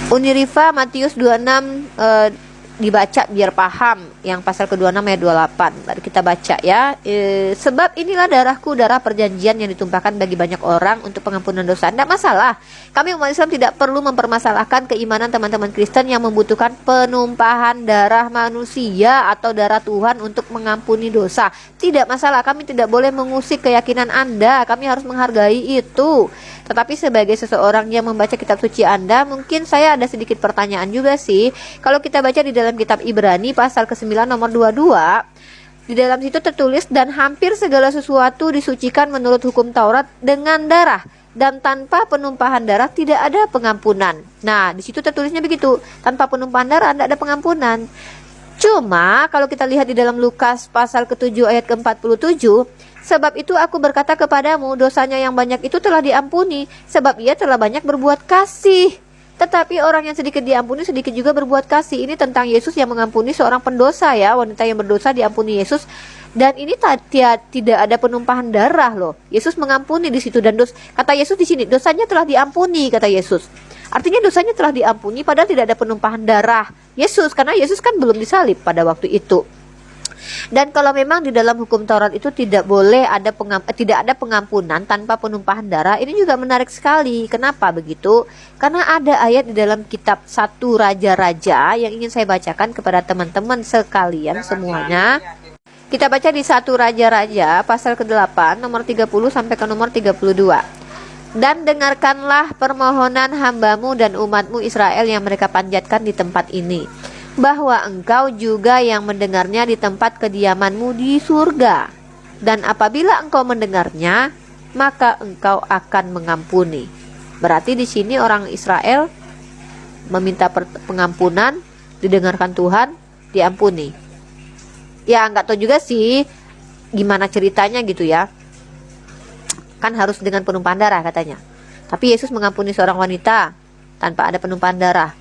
Uniriva Matius 26 dibaca biar paham, yang pasal ke-26 ayat 28. Mari kita baca ya. Sebab inilah darahku, darah perjanjian yang ditumpahkan bagi banyak orang untuk pengampunan dosa. Tidak masalah. Kami umat Islam tidak perlu mempermasalahkan keimanan teman-teman Kristen yang membutuhkan penumpahan darah manusia atau darah Tuhan untuk mengampuni dosa. Tidak masalah. Kami tidak boleh mengusik keyakinan Anda. Kami harus menghargai itu. Tetapi sebagai seseorang yang membaca kitab suci Anda, mungkin saya ada sedikit pertanyaan juga sih. Kalau kita baca di dalam kitab Ibrani pasal ke-9 nomor 22, di dalam situ tertulis, dan hampir segala sesuatu disucikan menurut hukum Taurat dengan darah, dan tanpa penumpahan darah tidak ada pengampunan. Nah, di situ tertulisnya begitu, tanpa penumpahan darah tidak ada pengampunan. Cuma kalau kita lihat di dalam Lukas pasal ke-7 ayat ke-47, sebab itu aku berkata kepadamu, dosanya yang banyak itu telah diampuni, sebab ia telah banyak berbuat kasih. Tetapi orang yang sedikit diampuni, sedikit juga berbuat kasih. Ini tentang Yesus yang mengampuni seorang pendosa ya, wanita yang berdosa diampuni Yesus. Dan ini tidak ada penumpahan darah loh. Yesus mengampuni di situ, dan kata Yesus di sini, dosanya telah diampuni, kata Yesus. Artinya dosanya telah diampuni padahal tidak ada penumpahan darah Yesus, karena Yesus kan belum disalib pada waktu itu. Dan kalau memang di dalam hukum Taurat itu tidak boleh tidak ada pengampunan tanpa penumpahan darah, ini juga menarik sekali. Kenapa begitu? Karena ada ayat di dalam kitab 1 Raja-Raja yang ingin saya bacakan kepada teman-teman sekalian semuanya. Kita baca di 1 Raja-Raja pasal ke-8 nomor 30 sampai ke nomor 32. Dan dengarkanlah permohonan hambamu dan umatmu Israel yang mereka panjatkan di tempat ini, bahwa engkau juga yang mendengarnya di tempat kediamanmu di surga. Dan apabila engkau mendengarnya, maka engkau akan mengampuni. Berarti di sini orang Israel meminta pengampunan, didengarkan Tuhan, diampuni. Ya nggak tahu juga sih gimana ceritanya gitu ya. Kan harus dengan penumpahan darah katanya. Tapi Yesus mengampuni seorang wanita tanpa ada penumpahan darah.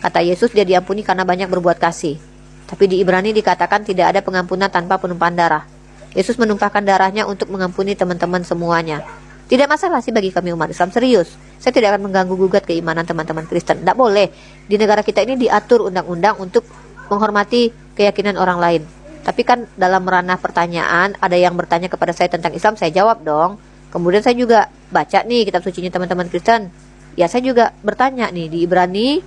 Kata Yesus dia diampuni karena banyak berbuat kasih. Tapi di Ibrani dikatakan tidak ada pengampunan tanpa penumpahan darah. Yesus menumpahkan darahnya untuk mengampuni teman-teman semuanya. Tidak masalah sih bagi kami umat Islam, serius. Saya tidak akan mengganggu gugat keimanan teman-teman Kristen. Tidak boleh. Di negara kita ini diatur undang-undang untuk menghormati keyakinan orang lain. Tapi kan dalam ranah pertanyaan, ada yang bertanya kepada saya tentang Islam, saya jawab dong. Kemudian saya juga baca nih kitab sucinya teman-teman Kristen. Ya saya juga bertanya nih, di Ibrani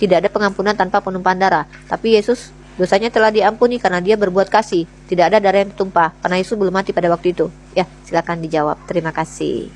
tidak ada pengampunan tanpa penumpahan darah. Tapi Yesus dosanya telah diampuni karena dia berbuat kasih. Tidak ada darah yang ditumpah karena Yesus belum mati pada waktu itu. Ya, silakan dijawab. Terima kasih.